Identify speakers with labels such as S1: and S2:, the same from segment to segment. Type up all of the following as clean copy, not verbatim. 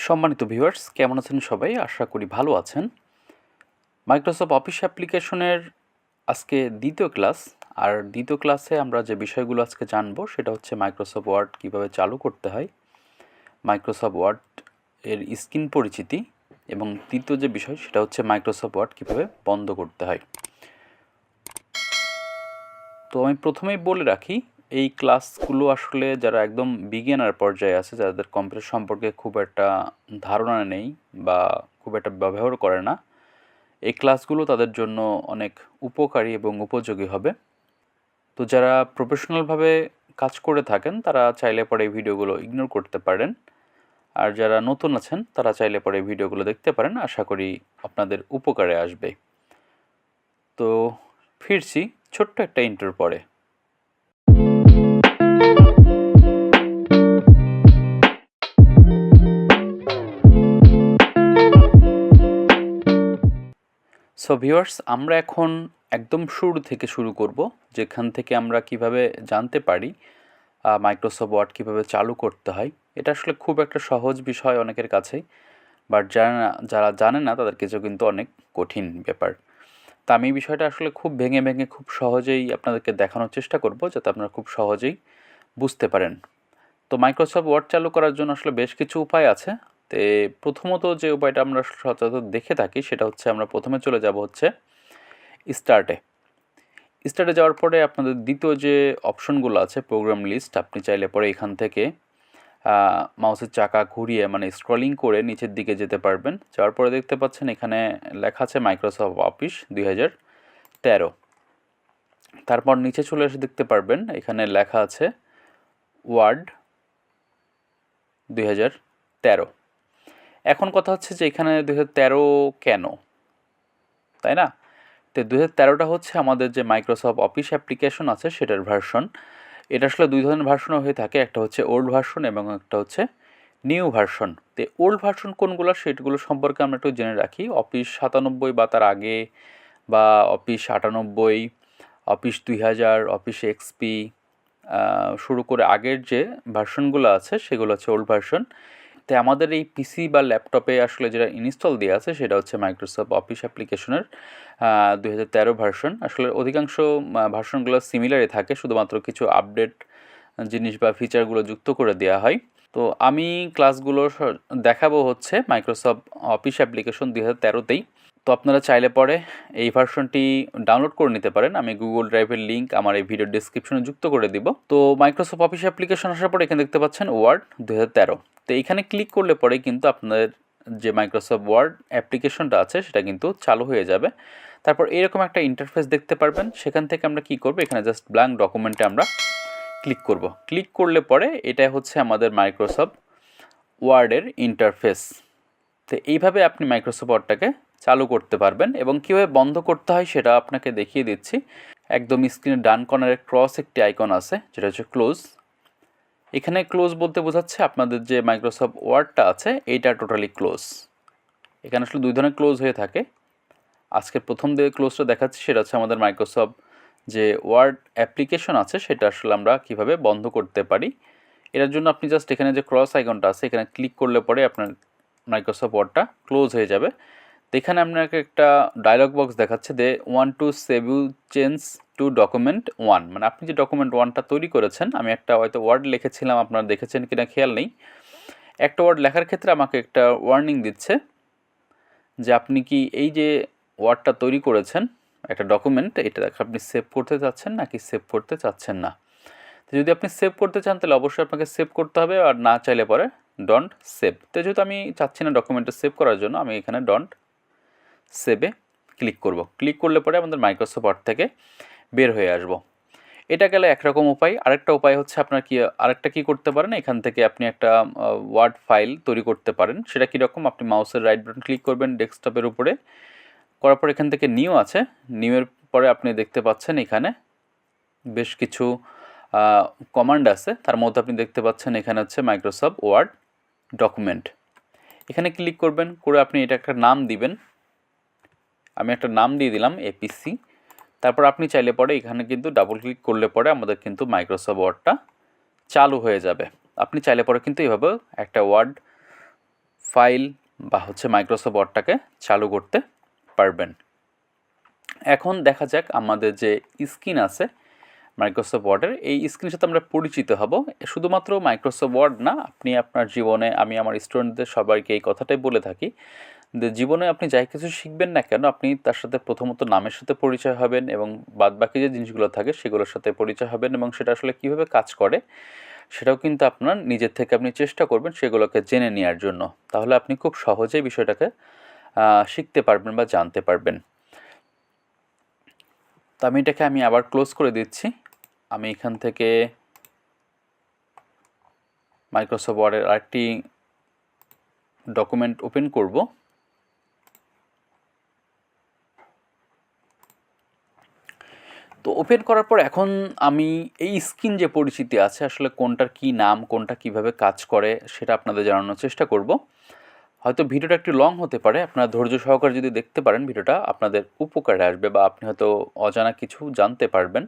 S1: সম্মানিত ভিউয়ার্স, কেমন আছেন সবাই? আশা করি ভালো আছেন। মাইক্রোসফট অফিস অ্যাপ্লিকেশনের আজকে দ্বিতীয় ক্লাস। আর দ্বিতীয় ক্লাসে আমরা যে বিষয়গুলো আজকে জানবো সেটা হচ্ছে মাইক্রোসফট ওয়ার্ড কীভাবে চালু করতে হয়, মাইক্রোসফট ওয়ার্ড এর স্ক্রিন পরিচিতি, এবং তৃতীয় যে বিষয় সেটা হচ্ছে মাইক্রোসফট ওয়ার্ড কীভাবে বন্ধ করতে হয়। তো আমি প্রথমেই বলে রাখি, এই ক্লাসগুলো আসলে যারা একদম বিগিনার পর্যায়ে আছে, যাদের কম্পিউটার সম্পর্কে খুব একটা ধারণা নেই বা খুব একটা ব্যবহার করে না, এই ক্লাসগুলো তাদের জন্য অনেক উপকারী এবং উপযোগী হবে। তো যারা প্রফেশনালভাবে কাজ করে থাকেন তারা চাইলে পরে এই ভিডিওগুলো ইগনোর করতে পারেন, আর যারা নতুন আছেন তারা চাইলে পরে এই ভিডিওগুলো দেখতে পারেন। আশা করি আপনাদের উপকারে আসবে। তো ফিরছি ছোট্ট একটা ইন্টার পরে। সো ভিউয়ার্স, আমরা এখন একদম শুরু থেকে শুরু করব, যেখান থেকে আমরা কিভাবে জানতে পারি মাইক্রোসফট ওয়ার্ড কীভাবে চালু করতে হয়। এটা আসলে খুব একটা সহজ বিষয় অনেকের কাছেই, বাট যারা জানে না তাদের কিছু কিন্তু অনেক কঠিন ব্যাপার। তা আমি এই বিষয়টা আসলে খুব ভেঙে ভেঙে খুব সহজেই আপনাদেরকে দেখানোর চেষ্টা করব, যাতে আপনারা খুব সহজেই বুঝতে পারেন। তো মাইক্রোসফট ওয়ার্ড চালু করার জন্য আসলে বেশ কিছু উপায় আছে। তো প্রথমত যে উপায়টা আমরা সচরাচর দেখে থাকি সেটা হচ্ছে আমরা প্রথমে চলে যাব হচ্ছে স্টার্টে যাওয়ার পরে আপনাদের দ্বিতীয় যে অপশনগুলো আছে প্রোগ্রাম লিস্ট, আপনি চাইলে পরে এখান থেকে মাউসের চাকা ঘুরিয়ে মানে স্ক্রলিং করে নিচের দিকে যেতে পারবেন। যাওয়ার পরে দেখতে পাচ্ছেন এখানে লেখা আছে মাইক্রোসফট অফিস 2013। তারপর নিচে চলে এসে দেখতে পারবেন এখানে লেখা আছে ওয়ার্ড 2013। এখন কথা হচ্ছে যে এখানে 2013 কেন, তাই না? তো 2013টা হচ্ছে আমাদের যে মাইক্রোসফট অফিস অ্যাপ্লিকেশন আছে সেটার ভার্সন। এটা আসলে দুই ধরনের ভার্সনও হয়ে থাকে, একটা হচ্ছে ওল্ড ভার্সন এবং একটা হচ্ছে নিউ ভার্সন। তো ওল্ড ভার্সন কোনগুলো সেগুলো সম্পর্কে আমরা একটু জেনে রাখি। অফিস 97 বা তার আগে, বা অফিস 98, অফিস 2000, অফিস এক্সপি শুরু করে আগের যে ভার্সনগুলো আছে সেগুলো হচ্ছে ওল্ড ভার্সন। তাই আমাদের এই পিসি বা ল্যাপটপে আসলে যেটা ইনস্টল দেওয়া আছে সেটা হচ্ছে মাইক্রোসফট অফিস অ্যাপ্লিকেশনের 2013 ভার্সন। আসলে অধিকাংশ ভার্সনগুলো সিমিলারই থাকে, শুধুমাত্র কিছু আপডেট জিনিস বা ফিচারগুলো যুক্ত করে দেওয়া হয়। তো আমি ক্লাসগুলো দেখাবো হচ্ছে মাইক্রোসফট অফিস অ্যাপ্লিকেশন 2013তেই। তো আপনারা চাইলে পরে এই ভার্সনটি ডাউনলোড করে নিতে পারেন। আমি গুগল ড্রাইভের লিঙ্ক আমার এই ভিডিও ডিসক্রিপশনে যুক্ত করে দিব। তো মাইক্রোসফট অফিস অ্যাপ্লিকেশন আসার পরে এখানে দেখতে পাচ্ছেন ওয়ার্ড 2013। তো এখানে ক্লিক করলে পরে কিন্তু আপনাদের যে মাইক্রোসফট ওয়ার্ড অ্যাপ্লিকেশনটা আছে সেটা কিন্তু চালু হয়ে যাবে। তারপর এরকম একটা ইন্টারফেস দেখতে পারবেন। সেখান থেকে আমরা কি করব, এখানে জাস্ট ব্ল্যাঙ্ক ডকুমেন্টে আমরা ক্লিক করব। ক্লিক করলে পরে এটা হচ্ছে আমাদের মাইক্রোসফট ওয়ার্ডের ইন্টারফেস। তো এইভাবে আপনি মাইক্রোসফট ওয়ার্ডটাকে চালু করতে পারবেন, এবং কীভাবে বন্ধ করতে হয় সেটা আপনাকে দেখিয়ে দিচ্ছি। একদম স্ক্রিনের ডান কর্নারে ক্রস একটি আইকন আছে যেটা হচ্ছে ক্লোজ। এখানে ক্লোজ বলতে বোঝাচ্ছে আপনাদের যে মাইক্রোসফট ওয়ার্ডটা আছে এইটা টোটালি ক্লোজ। এখানে আসলে দুই ধরনের ক্লোজ হয়ে থাকে। আজকে প্রথম যে ক্লোজটা দেখাচ্ছি সেটা হচ্ছে আমাদের মাইক্রোসফট যে ওয়ার্ড অ্যাপ্লিকেশন আছে সেটা আসলে আমরা কিভাবে বন্ধ করতে পারি। এটার জন্য আপনি জাস্ট এখানে যে ক্রস আইকনটা আছে এখানে ক্লিক করলে পরে আপনার মাইক্রোসফট ওয়ার্ডটা ক্লোজ হয়ে যাবে। তো এখানে আপনাকে একটা ডায়লগ বক্স দেখাচ্ছে যে want to save you change to document 1, মানে আপনি যে ডকুমেন্ট 1টা তৈরি করেছেন, আমি একটা হয়তো ওয়ার্ড লিখেছিলাম, আপনারা দেখেছেন কিনা খেয়াল নেই। একটা ওয়ার্ড লেখার ক্ষেত্রে আমাকে একটা ওয়ার্নিং দিচ্ছে যে আপনি কি এই যে ওয়ার্ডটা তৈরি করেছেন একটা ডকুমেন্ট, এটা আপনি সেভ করতে চাচ্ছেন নাকি সেভ করতে চাচ্ছেন না। তো যদি আপনি সেভ করতে চান তাহলে অবশ্যই আপনাকে সেভ করতে হবে, আর না চাইলে পরে ডন্ট সেভ। তো যেহেতু আমি চাচ্ছি না ডকুমেন্টটা সেভ করার জন্য, আমি এখানে ডন্ট সেভে ক্লিক করব। ক্লিক করলে পরে আমাদের মাইক্রোসফট ওয়ার্ড থেকে বের হয়ে আসব। এটা গেলে একরকম উপায়। আরেকটা উপায় হচ্ছে আপনার আরেকটা কি করতে পারেন, এখান থেকে আপনি একটা ওয়ার্ড ফাইল তৈরি করতে পারেন। সেটা কীরকম, আপনি মাউসের রাইট বাটন ক্লিক করবেন ডেস্কটপের উপরে, করার পর এখান থেকে নিউ আছে, নিউয়ের পরে আপনি দেখতে পাচ্ছেন এখানে বেশ কিছু কমান্ড আছে। তার মধ্যে আপনি দেখতে পাচ্ছেন এখানে হচ্ছে মাইক্রোসফট ওয়ার্ড ডকুমেন্ট। এখানে ক্লিক করবেন, করে আপনি এটা একটা নাম দিবেন। আমি একটা নাম দিয়ে দিলাম এপিসি। তারপর আপনি চাইলে পরে এখানে কিন্তু ডাবল ক্লিক করলে পরে আমাদের কিন্তু মাইক্রোসফট ওয়ার্ডটা চালু হয়ে যাবে। আপনি চাইলে পরে কিন্তু এইভাবে একটা ওয়ার্ড ফাইল বা হচ্ছে মাইক্রোসফট ওয়ার্ডটাকে চালু করতে পারবেন। এখন দেখা যাক আমাদের যে স্ক্রিন আছে মাইক্রোসফট ওয়ার্ডের, এই স্ক্রিনের সাথে আমরা পরিচিত হব। শুধুমাত্র মাইক্রোসফট ওয়ার্ড না, আপনি আপনার জীবনে, আমি আমার স্টুডেন্টদের সবাইকে এই কথাটাই বলে থাকি যে জীবনে আপনি যাই কিছু শিখবেন না কেন, আপনি তার সাথে প্রথমত নামের সাথে পরিচয় হবেন এবং বাদবাকি যে জিনিসগুলো থাকে সেগুলোর সাথে পরিচয় হবেন, এবং সেটা আসলে কীভাবে কাজ করে সেটাও কিন্তু আপনার নিজের থেকে আপনি চেষ্টা করবেন সেগুলোকে জেনে নেওয়ার জন্য। তাহলে আপনি খুব সহজেই বিষয়টাকে শিখতে পারবেন বা জানতে পারবেন। তো আমি আবার ক্লোজ করে দিচ্ছি। আমি এখান থেকে মাইক্রোসফট ওয়ার্ডের আরেকটি ডকুমেন্ট ওপেন করব। তো ওপেন করার পর এখন আমি এই স্ক্রিন যে পরিচিতি আছে আসলে কোনটার কি নাম, কোনটা কিভাবে কাজ করে সেটা আপনাদের জানানোর চেষ্টা করব। হয়তো ভিডিওটা একটু লং হতে পারে, আপনারা ধৈর্য সহকারে যদি দেখতে পারেন ভিডিওটা আপনাদের উপকারে আসবে বা আপনি হয়তো অজানা কিছু জানতে পারবেন।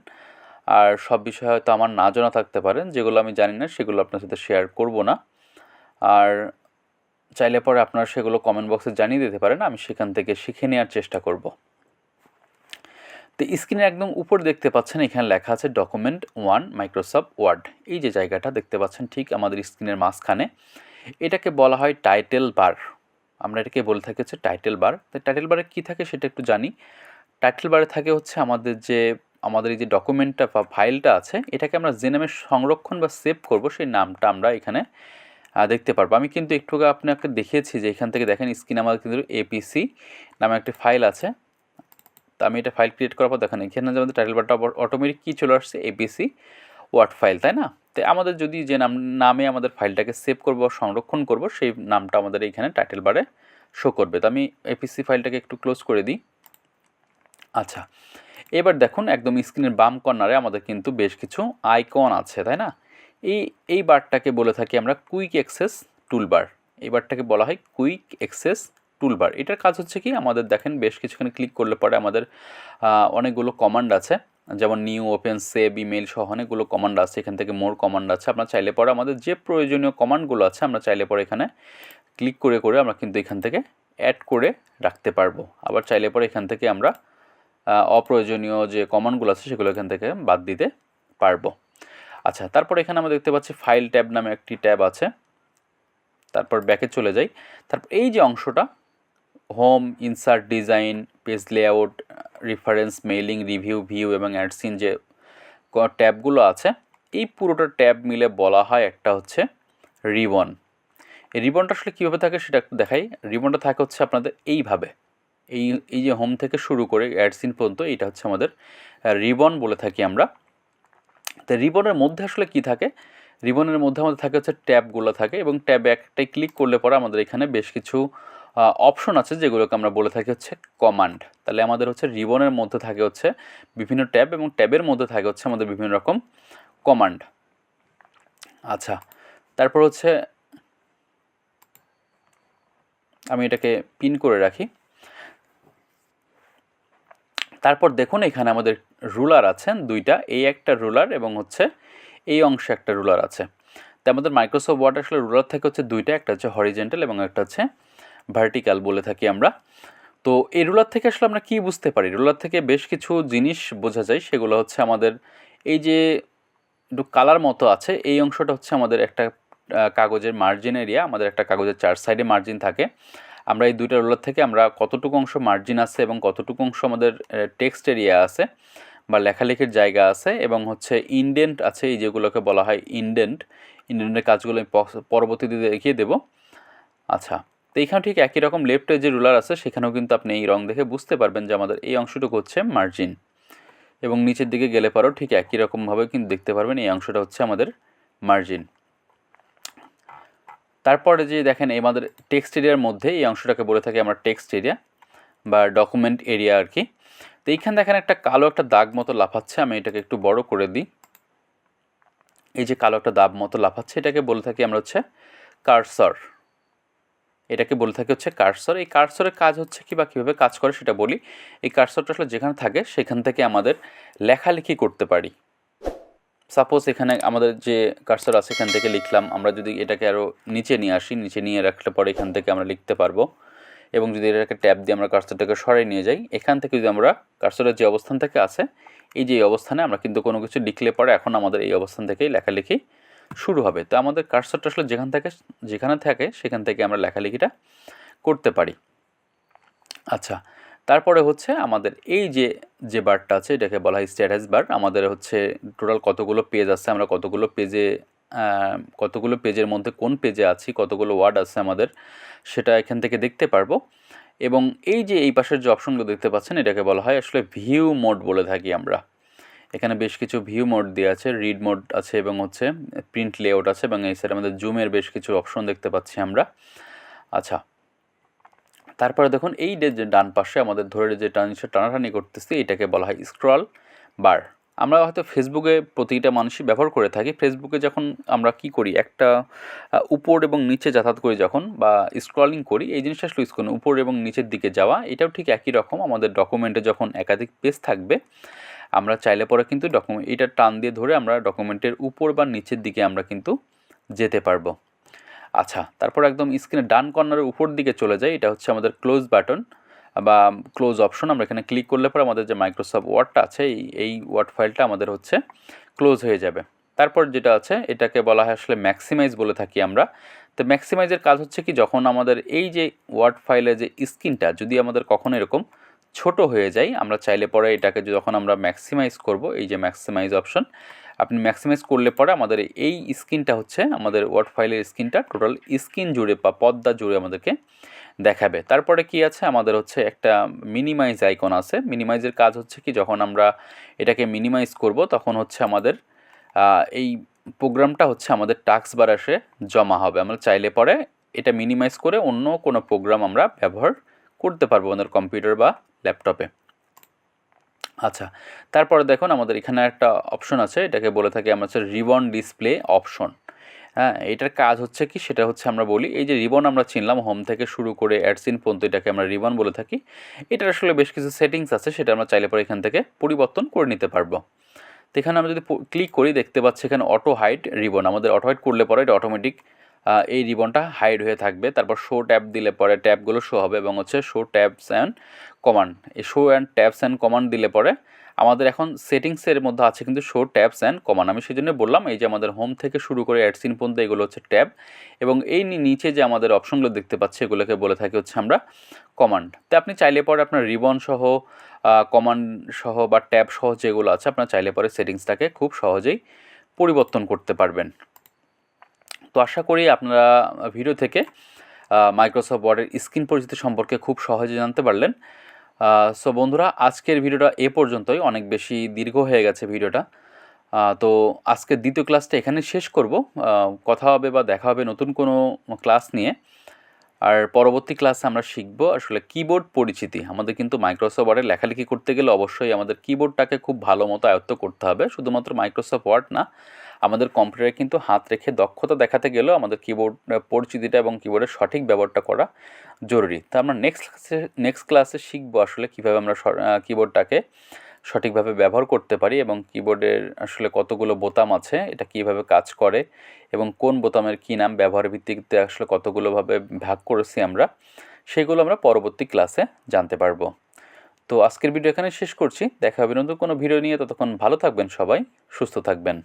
S1: আর সব বিষয়ে হয়তো আমার না জানা থাকতে পারেন, যেগুলো আমি জানি না সেগুলো আপনার সাথে শেয়ার করব না। আর চাইলে পরে আপনারা সেগুলো কমেন্ট বক্সে জানিয়ে দিতে পারেন, আমি সেখান থেকে শিখে নেওয়ার চেষ্টা করব। তো স্ক্রিনের একদম উপর দেখতে পাচ্ছেন এখানে লেখা আছে ডকুমেন্ট 1 মাইক্রোসফট ওয়ার্ড। এই যে জায়গাটা দেখতে পাচ্ছেন ঠিক আমাদের স্ক্রিনের মাঝখানে, এটাকে বলা হয় টাইটেল বার। আমরা এটাকে বলে থাকি হচ্ছে টাইটেল বার। তো টাইটেল বারে কী থাকে সেটা একটু জানি। টাইটেল বারে থাকে হচ্ছে আমাদের এই যে ডকুমেন্টটা বা ফাইলটা আছে, এটাকে আমরা যে নামে সংরক্ষণ বা সেভ করব সেই নামটা আমরা এখানে দেখতে পারবো। আমি কিন্তু একটু আপনাকে দেখিয়েছি যে এখান থেকে দেখেন স্ক্রিনে আমাদের কিন্তু এপিসি নামে একটি ফাইল আছে। তো আমি এটা ফাইল ক্রিয়েট করার পর দেখেন এখানে যে আমাদের টাইটেল বারটা অটোমেটিক কী চলে আসছে, এপিসি ওয়ার্ড ফাইল, তাই না? তো আমাদের যদি যে নামে আমাদের ফাইলটাকে সেভ করব সংরক্ষণ করব সেই নামটা আমাদের এইখানে টাইটেল বারে শো করবে। তো আমি এপিসি ফাইলটাকে একটু ক্লোজ করে দিই। আচ্ছা, এবার দেখুন একদম স্ক্রিনের বাম কর্নারে আমাদের কিন্তু বেশ কিছু আইকন আছে, তাই না? এই বারটাকে বলে থাকি আমরা কুইক অ্যাক্সেস টুলবার। এই বারটাকে বলা হয় কুইক অ্যাক্সেস টুলবার। এটার কাজ হচ্ছে কি, আমাদের দেখেন বেশ কিছুখানে ক্লিক করলে পরে আমাদের অনেকগুলো কমান্ড আছে, যেমন নিউ, ওপেন, সেভ, ইমেল সহ অনেকগুলো কমান্ড আছে। এখান থেকে মোর কমান্ড আছে। আপনার চাইলে পরে আমাদের যে প্রয়োজনীয় কমান্ডগুলো আছে আমরা চাইলে পরে এখানে ক্লিক করে করে আমরা কিন্তু এখান থেকে অ্যাড করে রাখতে পারবো। আবার চাইলে পরে এখান থেকে আমরা অপ্রয়োজনীয় যে কমান্ডগুলো আছে সেগুলো এখান থেকে বাদ দিতে পারবো। আচ্ছা, তারপর এখানে আমরা দেখতে পাচ্ছি ফাইল ট্যাব নামে একটি ট্যাব আছে। তারপর ব্যাকে চলে যাই। তারপর এই যে অংশটা home, insert, design, page layout, reference, mailing, review, view এবং অ্যাডসিন যে ট্যাবগুলো আছে, এই পুরোটা ট্যাব মিলে বলা হয় একটা হচ্ছে রিবন। এই রিবনটা আসলে কীভাবে থাকে সেটা একটু দেখাই। রিবনটা থাকে হচ্ছে আপনাদের এইভাবে, এই যে হোম থেকে শুরু করে অ্যাডসিন পর্যন্ত এটা হচ্ছে আমাদের রিবন বলে থাকি আমরা। তো রিবনের মধ্যে আসলে কি থাকে, রিবনের মধ্যে আমাদের থাকে হচ্ছে ট্যাবগুলো থাকে, এবং ট্যাবে একটাই ক্লিক করলে পরে আমাদের এখানে বেশ কিছু অপশন আছে যেগুলোকে আমরা বলে থাকি হচ্ছে কমান্ড। তাহলে আমাদের হচ্ছে রিবনের মধ্যে থাকে হচ্ছে বিভিন্ন ট্যাব, এবং ট্যাবের মধ্যে থাকে হচ্ছে আমাদের বিভিন্ন রকম কমান্ড। আচ্ছা, তারপর হচ্ছে আমি এটাকে পিন করে রাখি। তারপর দেখুন এখানে আমাদের রুলার আছেন দুইটা, এই একটা রুলার এবং হচ্ছে এই অংশে একটা রুলার আছে। তো আমাদের মাইক্রোসফট ওয়ার্ড আসলে রুলার থেকে হচ্ছে দুইটা, একটা হচ্ছে হরিজেন্টাল এবং একটা হচ্ছে ভার্টিক্যাল বলে থাকি আমরা। তো এই রুলার থেকে আসলে আমরা কী বুঝতে পারি, রুলার থেকে বেশ কিছু জিনিস বোঝা যায়। সেগুলো হচ্ছে আমাদের এই যে একটু কালার মতো আছে, এই অংশটা হচ্ছে আমাদের একটা কাগজের মার্জিন এরিয়া। আমাদের একটা কাগজের চার সাইডে মার্জিন থাকে। আমরা এই দুইটা রুলার থেকে আমরা কতটুকু অংশ মার্জিন আছে এবং কতটুকু অংশ আমাদের টেক্সট এরিয়া আছে বা লেখালেখির জায়গা আছে এবং হচ্ছে ইনডেন্ট আছে, এই যেগুলোকে বলা হয় ইনডেন্টের কাজগুলো আমি পরবর্তীতে দেখিয়ে দেবো। আচ্ছা, তো এইখানে ঠিক একই রকম লেফটে যে রুলার আছে সেখানেও কিন্তু আপনি এই রং দেখে বুঝতে পারবেন যে আমাদের এই অংশটুকু হচ্ছে মার্জিন, এবং নিচের দিকে গেলে পরেও ঠিক একই রকমভাবে কিন্তু দেখতে পারবেন এই অংশটা হচ্ছে আমাদের মার্জিন। তারপরে যে দেখেন আমাদের টেক্সট এরিয়ার মধ্যে এই অংশটাকে বলে থাকি আমরা টেক্সট এরিয়া বা ডকুমেন্ট এরিয়া আর কি। তো এইখানে দেখেন একটা কালো একটা দাগ মতো লাফাচ্ছে, আমি এটাকে একটু বড় করে দিই। এই যে কালো একটা দাগ মতো লাফাচ্ছে এটাকে বলে থাকি আমরা হচ্ছে কার্সর। এটাকে বলে থাকি হচ্ছে কার্সর। এই কার্সরের কাজ হচ্ছে কি বা কীভাবে কাজ করে সেটা বলি। এই কার্সরটা আসলে যেখানে থাকে সেখান থেকে আমাদের লেখালেখি করতে পারি। সাপোজ এখানে আমাদের যে কার্সর আছে এখান থেকে লিখলাম, আমরা যদি এটাকে আরও নিচে নিয়ে আসি, নিচে নিয়ে রাখলে পরে এখান থেকে আমরা লিখতে পারবো। এবং যদি এটাকে ট্যাব দিয়ে আমরা কার্সরটাকে সরিয়ে নিয়ে যাই, এখান থেকে যদি আমরা কার্সরের যে অবস্থান থেকে আছে এই যে অবস্থানে আমরা কিন্তু কোনো কিছু লিখলে পরে এখন আমাদের এই অবস্থান থেকেই লেখালেখি শুরু হবে। তো আমাদের কার্সরটা আসলে যেখানে থাকে সেখান থেকে আমরা লেখালেখিটা করতে পারি। আচ্ছা, তারপরে হচ্ছে আমাদের এই যে বারটা আছে এটাকে বলা হয় স্ট্যাটাস বার। আমাদের হচ্ছে টোটাল কতগুলো পেজ আছে, আমরা কতগুলো পেজের মধ্যে কোন পেজে আছি, কতগুলো ওয়ার্ড আছে আমাদের, সেটা এখান থেকে দেখতে পারবো। এবং এই পাশের যে অপশনগুলো দেখতে পাচ্ছেন এটাকে বলা হয় আসলে ভিউ মোড বলে থাকি আমরা। এখানে বেশ কিছু ভিউ মোড দেওয়া আছে, রিড মোড আছে এবং হচ্ছে প্রিন্ট লেআউট আছে, এবং এই সাইডে আমাদের জুমের বেশ কিছু অপশন দেখতে পাচ্ছি আমরা। আচ্ছা, তারপরে দেখুন এই যে ডান পাশে আমাদের ধরে যে জিনিসটা টানাটানি করতেছি এটাকে বলা হয় স্ক্রল বার। আমরা হয়তো ফেসবুকে প্রতিটা মানুষই ব্যবহার করে থাকি। ফেসবুকে যখন আমরা কি করি, একটা উপর এবং নিচে যাতায়াত করি যখন, বা স্ক্রলিং করি, এই জিনিসটা আসলে ইউজ করি উপর এবং নিচের দিকে যাওয়া। এটাও ঠিক একই রকম, আমাদের ডকুমেন্টে যখন একাধিক পেজ থাকবে আমরা চাইলে পরে কিন্তু এটা টান দিয়ে ধরে আমরা ডকুমেন্টের উপর বা নিচের দিকে আমরা কিন্তু যেতে পারবো। আচ্ছা, তারপর একদম স্ক্রিনের ডান কর্নারের উপর দিকে চলে যায়, এটা হচ্ছে আমাদের ক্লোজ বাটন বা ক্লোজ অপশন। আমরা এখানে ক্লিক করলে পরে আমাদের যে মাইক্রোসফট ওয়ার্ডটা আছে এই ওয়ার্ড ফাইলটা আমাদের হচ্ছে ক্লোজ হয়ে যাবে। তারপর যেটা আছে এটাকে বলা হয় আসলে ম্যাক্সিমাইজ বলে থাকি আমরা। তো ম্যাক্সিমাইজের কাজ হচ্ছে কি, যখন আমাদের এই যে ওয়ার্ড ফাইলের যে স্ক্রিনটা যদি আমাদের কখনো এরকম ছোট হয়ে যায়, আমরা চাইলে পরে এটাকে যখন আমরা ম্যাক্সিমাইজ করব, এই যে ম্যাক্সিমাইজ অপশন আপনি ম্যাক্সিমাইজ করলে পরে আমাদের এই স্ক্রিনটা হচ্ছে আমাদের ওয়ার্ড ফাইলের স্ক্রিনটা টোটাল স্ক্রিন জুড়ে বা পর্দা জুড়ে আমাদেরকে দেখাবে। তারপরে কি আছে, আমাদের হচ্ছে একটা মিনিমাইজ আইকন আছে। মিনিমাইজের কাজ হচ্ছে কি, যখন আমরা এটাকে মিনিমাইজ করব তখন হচ্ছে আমাদের এই প্রোগ্রামটা হচ্ছে আমাদের টাস্ক বার আসে জমা হবে। আমরা চাইলে পরে এটা মিনিমাইজ করে অন্য কোনো প্রোগ্রাম আমরা ব্যবহার করতে পারবো আমাদের কম্পিউটার বা ল্যাপটপে। আচ্ছা, তারপরে দেখুন আমাদের এখানে একটা অপশন আছে, এটাকে বলে থাকি আমরা হচ্ছে রিবন ডিসপ্লে অপশন। হ্যাঁ, এটার কাজ হচ্ছে কি, সেটা হচ্ছে আমরা বলি এই যে রিবন আমরা চিনলাম হোম থেকে শুরু করে অ্যাডসিন পর্যন্ত, এটাকে আমরা রিবন বলে থাকি। এটার আসলে বেশ কিছু সেটিংস আছে, সেটা আমরা চাইলে পরে এখান থেকে পরিবর্তন করে নিতে পারবো। তো এখানে আমরা যদি ক্লিক করি দেখতে পাচ্ছি এখানে অটো হাইড রিবন। আমাদের অটো হাইড করলে পরে এটা অটোমেটিক এই রিবনটা হাইড হয়ে থাকবে। তারপর শো ট্যাব দিলে পরে ট্যাবগুলো শো হবে, এবং হচ্ছে শো ট্যাবস অ্যান্ড কমান্ড, এই show and tabs and command দিলে পরে আমাদের এখন সেটিংসের মধ্যে আছে কিন্তু শো ট্যাবস অ্যান্ড কমান্ড। আমি সেই জন্য বললাম এই যে আমাদের হোম থেকে শুরু করে অ্যাডসিন পর্যন্ত এগুলো হচ্ছে ট্যাব, এবং এই নিচে যে আমাদের অপশনগুলো দেখতে পাচ্ছি এগুলোকে বলে থাকি হচ্ছে আমরা কমান্ড। তো আপনি চাইলে পরে আপনার রিবন সহ কমান্ড সহ বা ট্যাব সহ যেগুলো আছে আপনার চাইলে পরে সেটিংসটাকে খুব সহজেই পরিবর্তন করতে পারবেন। তো আশা করি আপনারা ভিডিও থেকে মাইক্রোসফট ওয়ার্ডের স্ক্রিন পরিচিতি সম্পর্কে খুব সহজে জানতে পারলেন। সো বন্ধুরা, আজকের ভিডিওটা এ পর্যন্তই, অনেক বেশি দীর্ঘ হয়ে গেছে ভিডিওটা। তো আজকের দ্বিতীয় ক্লাসটা এখানে শেষ করব। কথা হবে বা দেখা হবে নতুন কোনো ক্লাস নিয়ে। আর পরবর্তী ক্লাসে আমরা শিখব আসলে কিবোর্ড পরিচিতি। আমাদের কিন্তু মাইক্রোসফট ওয়ার্ডে লেখালেখি করতে গেলে অবশ্যই আমাদের কিবোর্ডটাকে খুব ভালো মতো আয়ত্ত করতে হবে। শুধুমাত্র মাইক্রোসফট ওয়ার্ড না, আমাদের কম্পিউটারে কিন্তু হাত রেখে দক্ষতা দেখাতে গেলেও আমাদের কিবোর্ড পরিচিতিটা এবং কিবোর্ডের সঠিক ব্যবহারটা করা জরুরি। তা আমরা নেক্সট ক্লাসে শিখবো আসলে কীভাবে আমরা কিবোর্ডটাকে সঠিকভাবে ব্যবহার করতে পারি, এবং কিবোর্ডের আসলে কতগুলো বোতাম আছে, এটা কীভাবে কাজ করে, এবং কোন বোতামের কী নাম, ব্যবহারের ভিত্তিতে আসলে কতগুলোভাবে ভাগ করেছি আমরা, সেগুলো আমরা পরবর্তী ক্লাসে জানতে পারবো। তো আজকের ভিডিও এখানে শেষ করছি, দেখা হবে নতুন কোনো ভিডিও নিয়ে। ততক্ষণ ভালো থাকবেন সবাই, সুস্থ থাকবেন।